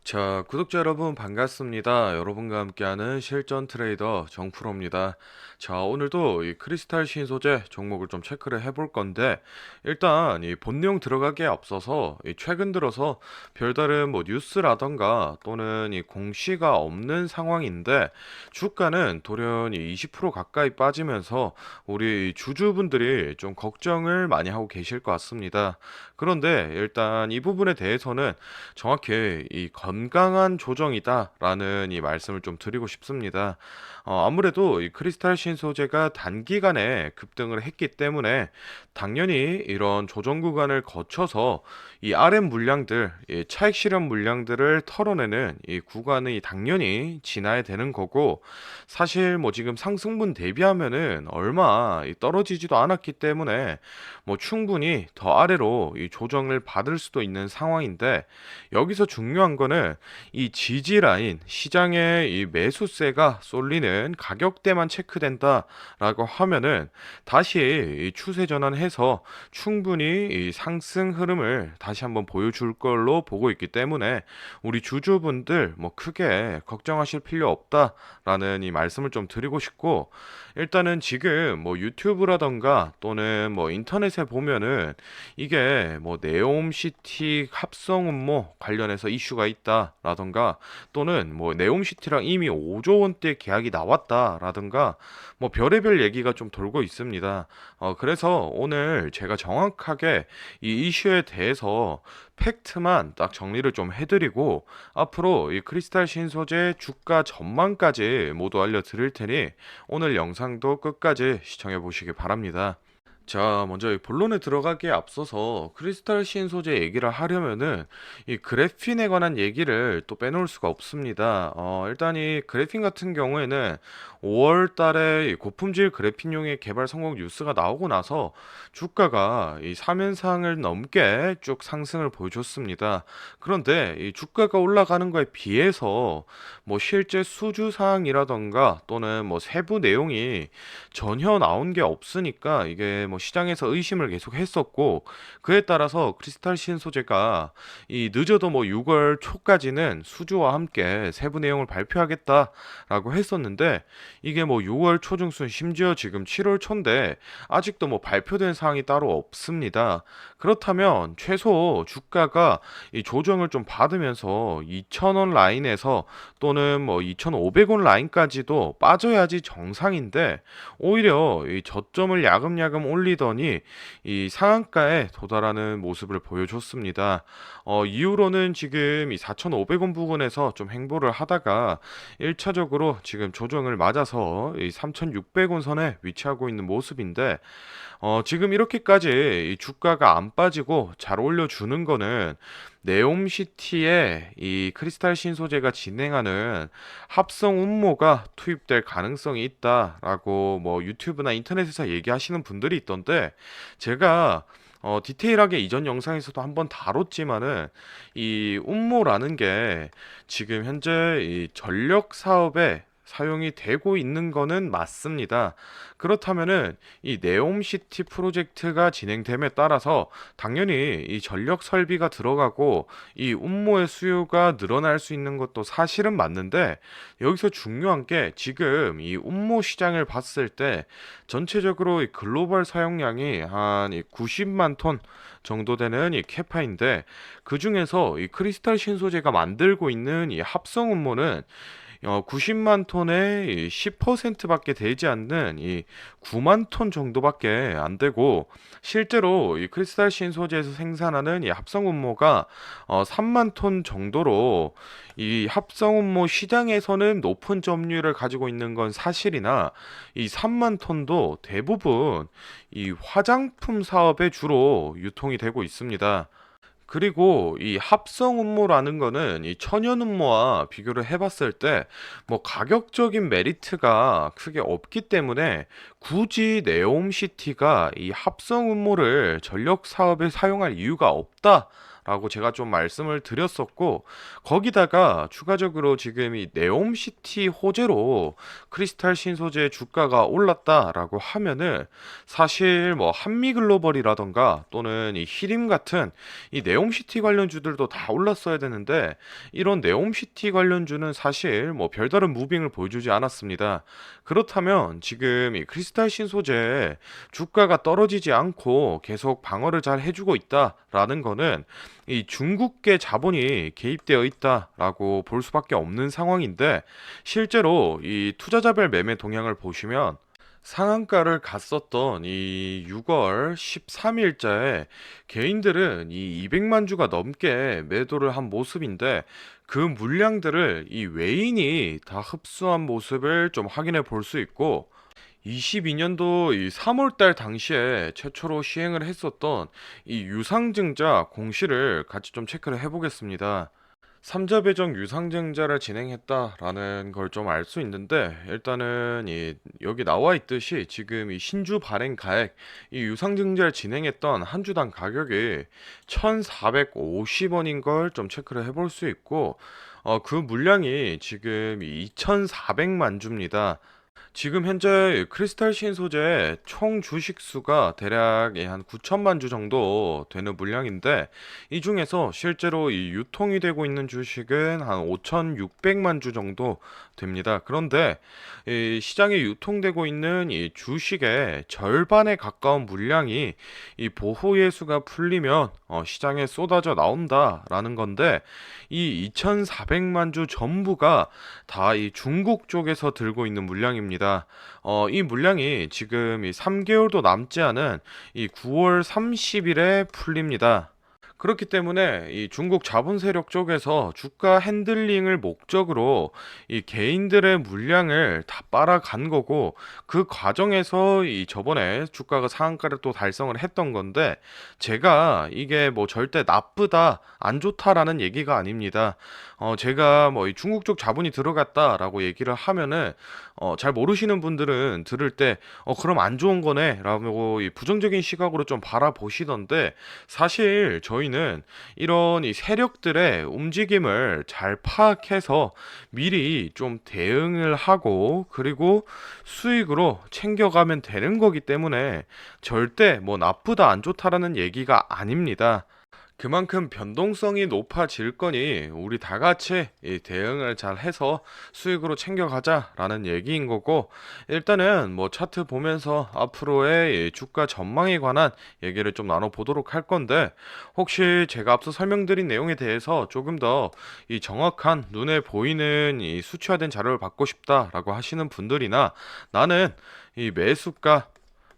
자, 구독자 여러분 반갑습니다. 여러분과 함께하는 실전 트레이더 정프로입니다. 자, 오늘도 이 크리스탈 신소재 종목을 좀 체크를 해볼 건데, 일단 이 본 내용 들어가기에 앞서서 이 최근 들어서 별다른 뭐 뉴스라던가 또는 이 공시가 없는 상황인데, 주가는 돌연히 20% 가까이 빠지면서 우리 주주분들이 좀 걱정을 많이 하고 계실 것 같습니다. 그런데 일단 이 부분에 대해서는 정확히 이 건강한 조정이다라는 이 말씀을 좀 드리고 싶습니다. 아무래도 이 크리스탈 신소재가 단기간에 급등을 했기 때문에 당연히 이런 조정 구간을 거쳐서 이 RM 물량들, 이 차익 실현 물량들을 털어내는 이 구간이 당연히 지나야 되는 거고, 사실 뭐 지금 상승분 대비하면은 얼마 떨어지지도 않았기 때문에 뭐 충분히 더 아래로 이 조정을 받을 수도 있는 상황인데, 여기서 중요한 거는 이 지지 라인, 시장의 이 매수세가 쏠리는 가격대만 체크된다라고 하면은 다시 이 추세 전환해서 충분히 이 상승 흐름을 다시 한번 보여줄 걸로 보고 있기 때문에 우리 주주분들 뭐 크게 걱정하실 필요 없다라는 이 말씀을 좀 드리고 싶고, 일단은 지금 뭐 유튜브라던가 또는 뭐 인터넷에 보면은 이게 뭐 네옴시티 합성 음모 관련해서 이슈가 있다라던가 또는 뭐 네옴시티랑 이미 5조 원대 계약이 나왔다라던가 뭐 별의별 얘기가 좀 돌고 있습니다. 그래서 오늘 제가 정확하게 이 이슈에 대해서 팩트만 딱 정리를 좀 해드리고 앞으로 이 크리스탈 신소재 주가 전망까지 모두 알려드릴 테니 오늘 영상도 끝까지 시청해 보시기 바랍니다. 자, 먼저 이 본론에 들어가기에 앞서서 크리스탈 신소재 얘기를 하려면은 이 그래핀에 관한 얘기를 또 빼놓을 수가 없습니다. 일단 이 그래핀 같은 경우에는 5월 달에 이 고품질 그래핀용의 개발 성공 뉴스가 나오고 나서 주가가 이 3연상을 넘게 쭉 상승을 보여줬습니다. 그런데 이 주가가 올라가는 거에 비해서 뭐 실제 수주 사항이라던가 또는 뭐 세부 내용이 전혀 나온 게 없으니까 이게 뭐 시장에서 의심을 계속 했었고, 그에 따라서 크리스탈 신소재가 이 늦어도 뭐 6월 초까지는 수주와 함께 세부 내용을 발표하겠다라고 했었는데, 이게 뭐 6월 초중순 심지어 지금 7월 초인데 아직도 뭐 발표된 사항이 따로 없습니다. 그렇다면 최소 주가가 이 조정을 좀 받으면서 2,000원 라인에서 또는 뭐 2,500원 라인까지도 빠져야지 정상인데, 오히려 이 저점을 야금야금 올리더니 이 상한가에 도달하는 모습을 보여줬습니다. 이후로는 지금 이 4,500원 부근에서 좀 행보를 하다가 1차적으로 지금 조정을 맞아서 이 3,600원 선에 위치하고 있는 모습인데, 지금 이렇게까지 이 주가가 안 빠지고 잘 올려주는 거는 네옴시티에 이 크리스탈 신소재가 진행하는 합성 운모가 투입될 가능성이 있다라고 뭐 유튜브나 인터넷에서 얘기하시는 분들이 있던데, 제가 디테일하게 이전 영상에서도 한번 다뤘지만은 이 운모라는 게 지금 현재 이 전력 사업에 사용이 되고 있는 거는 맞습니다. 그렇다면은 이 네옴시티 프로젝트가 진행됨에 따라서 당연히 이 전력 설비가 들어가고 이 운모의 수요가 늘어날 수 있는 것도 사실은 맞는데, 여기서 중요한 게 지금 이 운모 시장을 봤을 때 전체적으로 이 글로벌 사용량이 한 90만 톤 정도 되는 이 캐파인데, 그 중에서 이 크리스탈 신소재가 만들고 있는 이 합성 운모는 90만 톤의 10%밖에 되지 않는 이 9만 톤 정도밖에 안 되고, 실제로 이 크리스탈 신소재에서 생산하는 이 합성 운모가 3만 톤 정도로 이 합성 운모 시장에서는 높은 점유율을 가지고 있는 건 사실이나, 이 3만 톤도 대부분 이 화장품 사업에 주로 유통이 되고 있습니다. 그리고 이 합성 음모라는 거는 이 천연 음모와 비교를 해봤을 때 뭐 가격적인 메리트가 크게 없기 때문에 굳이 네옴시티가 이 합성 음모를 전력 사업에 사용할 이유가 없다 라고 제가 좀 말씀을 드렸었고, 거기다가 추가적으로 지금 이 네옴시티 호재로 크리스탈 신소재 주가가 올랐다라고 하면은 사실 뭐 한미글로벌이라던가 또는 이 히림 같은 이 네옴시티 관련주들도 다 올랐어야 되는데, 이런 네옴시티 관련주는 사실 뭐 별다른 무빙을 보여주지 않았습니다. 그렇다면 지금 이 크리스탈 신소재 주가가 떨어지지 않고 계속 방어를 잘 해주고 있다라는 거는 이 중국계 자본이 개입되어 있다라고 볼 수밖에 없는 상황인데, 실제로 이 투자자별 매매 동향을 보시면 상한가를 갔었던 이 6월 13일자에 개인들은 이 200만 주가 넘게 매도를 한 모습인데, 그 물량들을 이 외인이 다 흡수한 모습을 좀 확인해 볼 수 있고, 22년도 이 3월달 당시에 최초로 시행을 했었던 이 유상증자 공시를 같이 좀 체크를 해보겠습니다. 삼자 배정 유상증자를 진행했다라는 걸 좀 알 수 있는데, 일단은 이 여기 나와 있듯이 지금 이 신주 발행 가액, 이 유상증자를 진행했던 한 주당 가격이 1,450원인 걸 좀 체크를 해볼 수 있고, 그 물량이 지금 2,400만 주입니다. 지금 현재 크리스탈 신소재 총 주식 수가 대략 한 9천만 주 정도 되는 물량인데, 이 중에서 실제로 이 유통이 되고 있는 주식은 한 5,600만 주 정도 됩니다. 그런데 이 시장에 유통되고 있는 이 주식의 절반에 가까운 물량이 이 보호 예수가 풀리면 시장에 쏟아져 나온다라는 건데, 이 2,400만 주 전부가 다 이 중국 쪽에서 들고 있는 물량입니다. 이 물량이 지금 이 3개월도 남지 않은 이 9월 30일에 풀립니다. 그렇기 때문에 이 중국 자본 세력 쪽에서 주가 핸들링을 목적으로 이 개인들의 물량을 다 빨아간 거고, 그 과정에서 이 저번에 주가가 상한가를 또 달성을 했던 건데, 제가 이게 뭐 절대 나쁘다, 안 좋다라는 얘기가 아닙니다. 제가 뭐 이 중국 쪽 자본이 들어갔다라고 얘기를 하면은 잘 모르시는 분들은 들을 때 그럼 안 좋은 거네 라고 이 부정적인 시각으로 좀 바라보시던데, 사실 저희는 이런 이 세력들의 움직임을 잘 파악해서 미리 좀 대응을 하고, 그리고 수익으로 챙겨가면 되는 거기 때문에 절대 뭐 나쁘다 안 좋다라는 얘기가 아닙니다. 그만큼 변동성이 높아질 거니 우리 다 같이 이 대응을 잘 해서 수익으로 챙겨가자라는 얘기인 거고, 일단은 뭐 차트 보면서 앞으로의 이 주가 전망에 관한 얘기를 좀 나눠보도록 할 건데, 혹시 제가 앞서 설명드린 내용에 대해서 조금 더 이 정확한 눈에 보이는 이 수치화된 자료를 받고 싶다라고 하시는 분들이나, 나는 이 매수가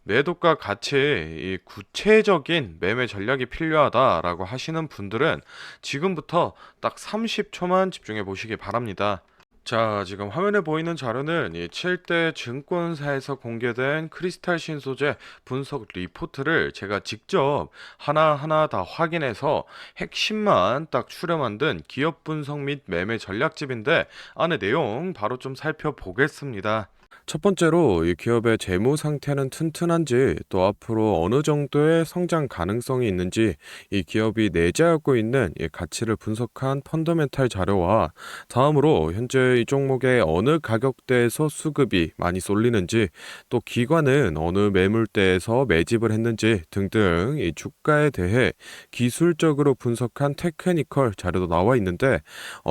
매도가 같이 이 구체적인 매매 전략이 필요하다라고 하시는 분들은 지금부터 딱 30초만 집중해 보시기 바랍니다. 자, 지금 화면에 보이는 자료는 이 7대 증권사에서 공개된 크리스탈 신소재 분석 리포트를 제가 직접 하나하나 다 확인해서 핵심만 딱 추려 만든 기업 분석 및 매매 전략집인데, 안에 내용 바로 좀 살펴보겠습니다. 첫 번째로 이 기업의 재무 상태는 튼튼한지, 또 앞으로 어느 정도의 성장 가능성이 있는지, 이 기업이 내재하고 있는 이 가치를 분석한 펀더멘탈 자료와, 다음으로 현재 이 종목의 어느 가격대에서 수급이 많이 쏠리는지, 또 기관은 어느 매물대에서 매집을 했는지 등등 이 주가에 대해 기술적으로 분석한 테크니컬 자료도 나와 있는데,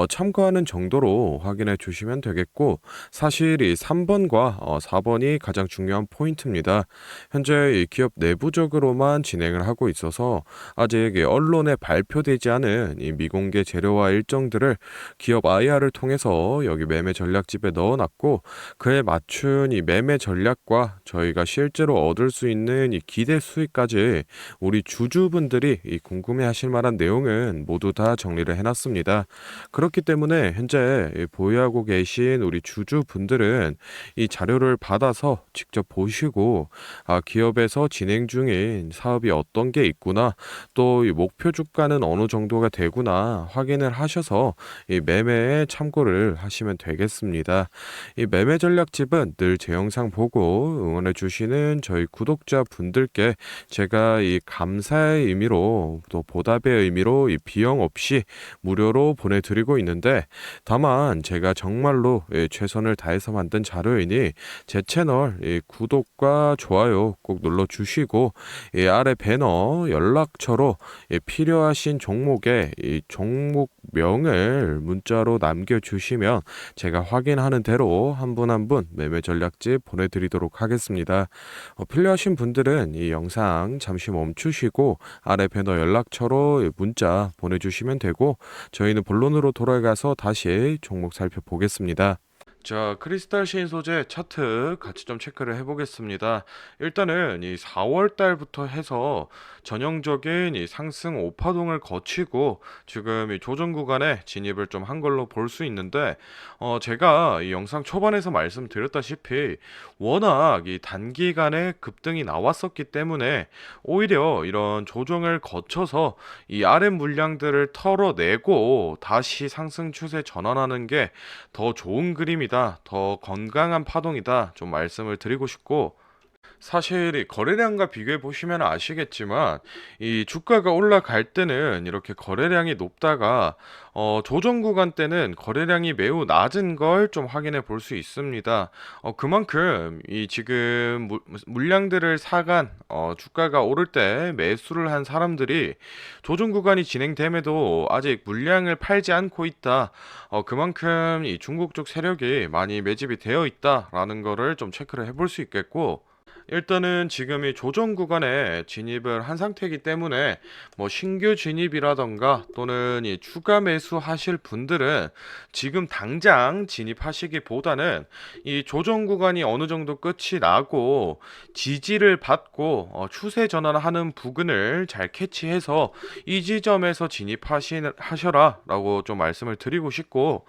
참고하는 정도로 확인해 주시면 되겠고, 사실 이 3번과 4번이 가장 중요한 포인트입니다. 현재 이 기업 내부적으로만 진행을 하고 있어서 아직 이 언론에 발표되지 않은 이 미공개 재료와 일정들을 기업 IR을 통해서 여기 매매 전략집에 넣어놨고, 그에 맞춘 이 매매 전략과 저희가 실제로 얻을 수 있는 이 기대 수익까지 우리 주주분들이 이 궁금해하실 만한 내용은 모두 다 정리를 해놨습니다. 그렇기 때문에 현재 보유하고 계신 우리 주주분들은 이 자료를 받아서 직접 보시고 기업에서 진행 중인 사업이 어떤 게 있구나 또 이 목표 주가는 어느 정도가 되구나 확인을 하셔서 이 매매에 참고를 하시면 되겠습니다. 이 매매 전략집은 늘 제 영상 보고 응원해 주시는 저희 구독자 분들께 제가 이 감사의 의미로 또 보답의 의미로 이 비용 없이 무료로 보내드리고 있는데 다만 제가 정말로 최선을 다해서 만든 자료이니 제 채널 구독과 좋아요 꼭 눌러주시고 아래 배너 연락처로 필요하신 종목의 종목명을 문자로 남겨주시면 제가 확인하는 대로 한 분 한 분 매매 전략집 보내드리도록 하겠습니다. 필요하신 분들은 이 영상 잠시 멈추시고 아래 배너 연락처로 문자 보내주시면 되고 저희는 본론으로 돌아가서 다시 종목 살펴보겠습니다. 자, 크리스탈 신소재 차트 같이 좀 체크를 해보겠습니다. 일단은 이 4월 달부터 해서 전형적인 이 상승 오파동을 거치고 지금 이 조정 구간에 진입을 좀 한 걸로 볼 수 있는데, 제가 이 영상 초반에서 말씀드렸다시피 워낙 이 단기간에 급등이 나왔었기 때문에 오히려 이런 조정을 거쳐서 이 RM 물량들을 털어내고 다시 상승 추세 전환하는 게 더 좋은 그림이다, 더 건강한 파동이다 좀 말씀을 드리고 싶고, 사실 이 거래량과 비교해 보시면 아시겠지만 이 주가가 올라갈 때는 이렇게 거래량이 높다가 조정 구간 때는 거래량이 매우 낮은 걸 좀 확인해 볼 수 있습니다. 그만큼 이 지금 물량들을 사간 주가가 오를 때 매수를 한 사람들이 조정 구간이 진행됨에도 아직 물량을 팔지 않고 있다. 그만큼 이 중국 쪽 세력이 많이 매집이 되어 있다라는 거를 좀 체크를 해볼 수 있겠고, 일단은 지금 이 조정 구간에 진입을 한 상태이기 때문에 뭐 신규 진입이라던가 또는 이 추가 매수 하실 분들은 지금 당장 진입하시기보다는 이 조정 구간이 어느 정도 끝이 나고 지지를 받고 추세 전환하는 부근을 잘 캐치해서 이 지점에서 진입하셔라 라고 좀 말씀을 드리고 싶고,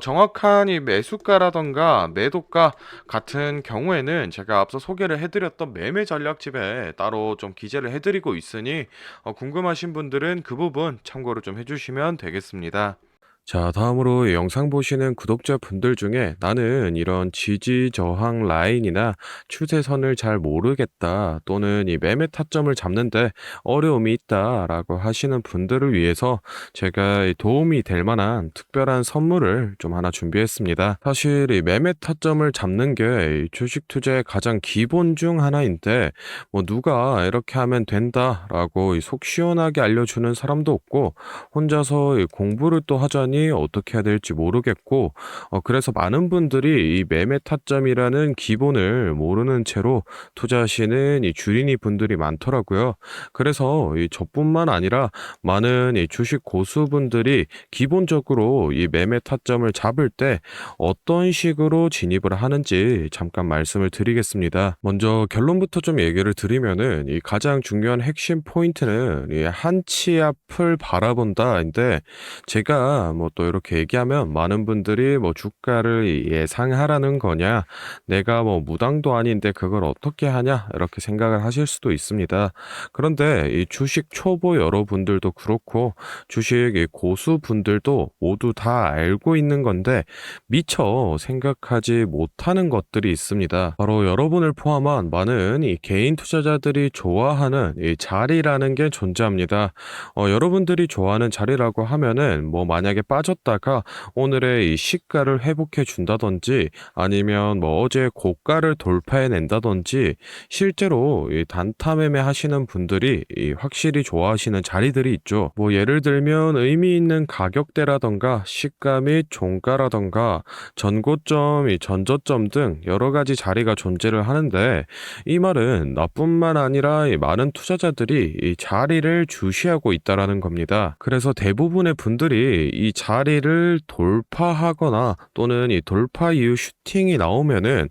정확한 이 매수가라던가 매도가 같은 경우에는 제가 앞서 소개를 해드렸던 매매 전략집에 따로 좀 기재를 해드리고 있으니 궁금하신 분들은 그 부분 참고를 좀 해주시면 되겠습니다. 자, 다음으로 영상 보시는 구독자분들 중에 나는 이런 지지 저항 라인이나 추세선을 잘 모르겠다 또는 이 매매 타점을 잡는데 어려움이 있다라고 하시는 분들을 위해서 제가 이 도움이 될 만한 특별한 선물을 좀 하나 준비했습니다. 사실 이 매매 타점을 잡는 게 이 주식 투자의 가장 기본 중 하나인데 뭐 누가 이렇게 하면 된다라고 이 속 시원하게 알려주는 사람도 없고 혼자서 이 공부를 또 하자니 어떻게 해야 될지 모르겠고, 그래서 많은 분들이 이 매매 타점이라는 기본을 모르는 채로 투자하시는 이 주린이 분들이 많더라고요. 그래서 이 저뿐만 아니라 많은 이 주식 고수분들이 기본적으로 이 매매 타점을 잡을 때 어떤 식으로 진입을 하는지 잠깐 말씀을 드리겠습니다. 먼저 결론부터 좀 얘기를 드리면은 이 가장 중요한 핵심 포인트는 이 한치 앞을 바라본다인데, 제가 뭐 또 이렇게 얘기하면 많은 분들이 뭐 주가를 예상하라는 거냐, 내가 뭐 무당도 아닌데 그걸 어떻게 하냐 이렇게 생각을 하실 수도 있습니다. 그런데 이 주식 초보 여러분들도 그렇고 주식 이 고수분들도 모두 다 알고 있는 건데 미처 생각하지 못하는 것들이 있습니다. 바로 여러분을 포함한 많은 이 개인 투자자들이 좋아하는 이 자리라는 게 존재합니다. 여러분들이 좋아하는 자리라고 하면은 뭐 만약에 빠졌다가 오늘의 이 시가를 회복해 준다든지 아니면 뭐 어제 고가를 돌파해 낸다든지 실제로 이 단타 매매 하시는 분들이 이 확실히 좋아하시는 자리들이 있죠. 뭐 예를 들면 의미 있는 가격대라던가 시가 및 종가라던가 전고점, 이 전저점 등 여러 가지 자리가 존재를 하는데, 이 말은 나뿐만 아니라 이 많은 투자자들이 이 자리를 주시하고 있다라는 겁니다. 그래서 대부분의 분들이 이 자리를 돌파하거나 또는 이 돌파 이후 슈팅이 나오면은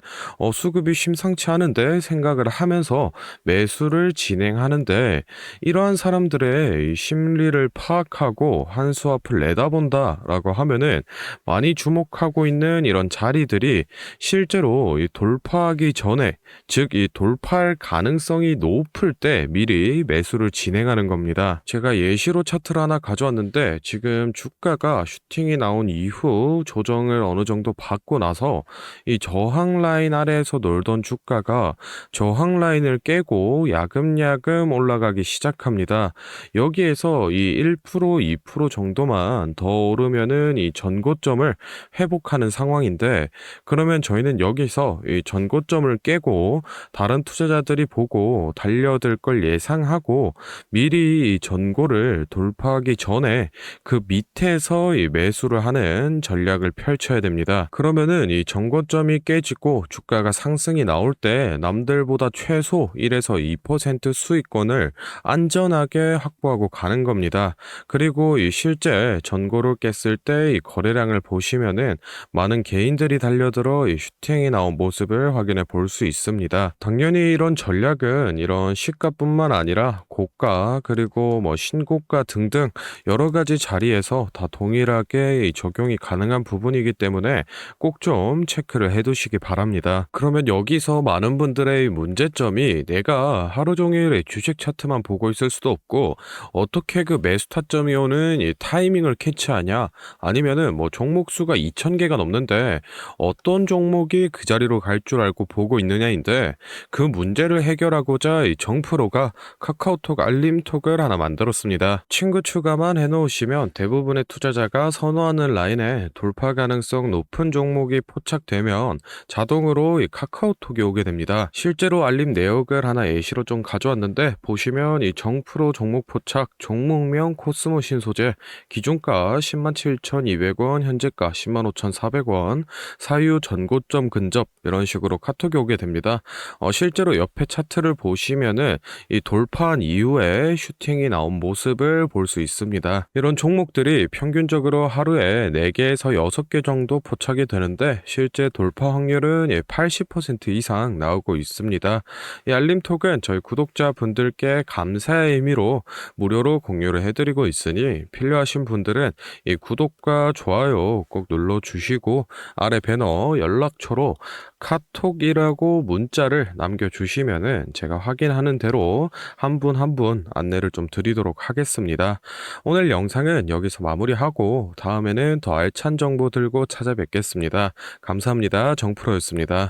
수급이 심상치 않은데 생각을 하면서 매수를 진행하는데, 이러한 사람들의 이 심리를 파악하고 한 수 앞을 내다본다라고 하면은 많이 주목하고 있는 이런 자리들이 실제로 이 돌파하기 전에, 즉 이 돌파할 가능성이 높을 때 미리 매수를 진행하는 겁니다. 제가 예시로 차트를 하나 가져왔는데, 지금 주가가 슈팅이 나온 이후 조정을 어느 정도 받고 나서 이 저항 라인 아래에서 놀던 주가가 저항 라인을 깨고 야금야금 올라가기 시작합니다. 여기에서 이 1%, 2% 정도만 더 오르면은 이 전고점을 회복하는 상황인데, 그러면 저희는 여기서 이 전고점을 깨고 다른 투자자들이 보고 달려들 걸 예상하고 미리 이 전고를 돌파하기 전에 그 밑에서 이 매수를 하는 전략을 펼쳐야 됩니다. 그러면은 이 전고점이 깨지고 주가가 상승이 나올 때 남들보다 최소 1에서 2% 수익권을 안전하게 확보하고 가는 겁니다. 그리고 이 실제 전고를 깼을 때 이 거래량을 보시면은 많은 개인들이 달려들어 이 슈팅이 나온 모습을 확인해 볼 수 있습니다. 당연히 이런 전략은 이런 시가뿐만 아니라 고가 그리고 뭐 신고가 등등 여러 가지 자리에서 다 동일하게 이 적용이 가능한 부분이기 때문에 꼭 좀 체크를 해 두시기 바랍니다. 그러면 여기서 많은 분들의 문제점이, 내가 하루 종일 주식 차트만 보고 있을 수도 없고 어떻게 그 매수 타점이 오는 이 타이밍을 캐치하냐, 아니면은 뭐 종목 수가 2,000개가 넘는데 어떤 종목이 그 자리로 갈 줄 알고 보고 있느냐인데, 그 문제를 해결하고자 이 정프로가 카카오톡 알림톡을 하나 만들었습니다. 친구 추가만 해놓으시면 대부분의 투자자가 선호하는 라인에 돌파 가능성 높은 종목이 포착되면 자동으로 이 카카오톡이 오게 됩니다. 실제로 알림 내역을 하나 예시로 좀 가져왔는데, 보시면 이 정프로 종목 포착, 종목명 코스모 신소재, 기준가 107,200원, 현재가 105,400원, 사유 전고점 근접, 이런 식으로 카톡이 오게 됩니다. 실제로 옆에 차트를 보시면은 이 돌파한 이후에 슈팅이 나온 모습을 볼 수 있습니다. 이런 종목들이 평균적으로 하루에 4개에서 6개 정도 포착이 되는데, 실제 돌파 확률은 80% 이상 나오고 있습니다. 이 알림톡은 저희 구독자분들께 감사의 의미로 무료로 공유를 해드리고 있으니, 필요하신 분들은 이 구독과 좋아요 꼭 눌러주시고 아래 배너 연락처로 카톡이라고 문자를 남겨주시면은 제가 확인하는 대로 한 분 한 분 안내를 좀 드리도록 하겠습니다. 오늘 영상은 여기서 마무리하고 다음에는 더 알찬 정보 들고 찾아뵙겠습니다. 감사합니다. 정프로였습니다.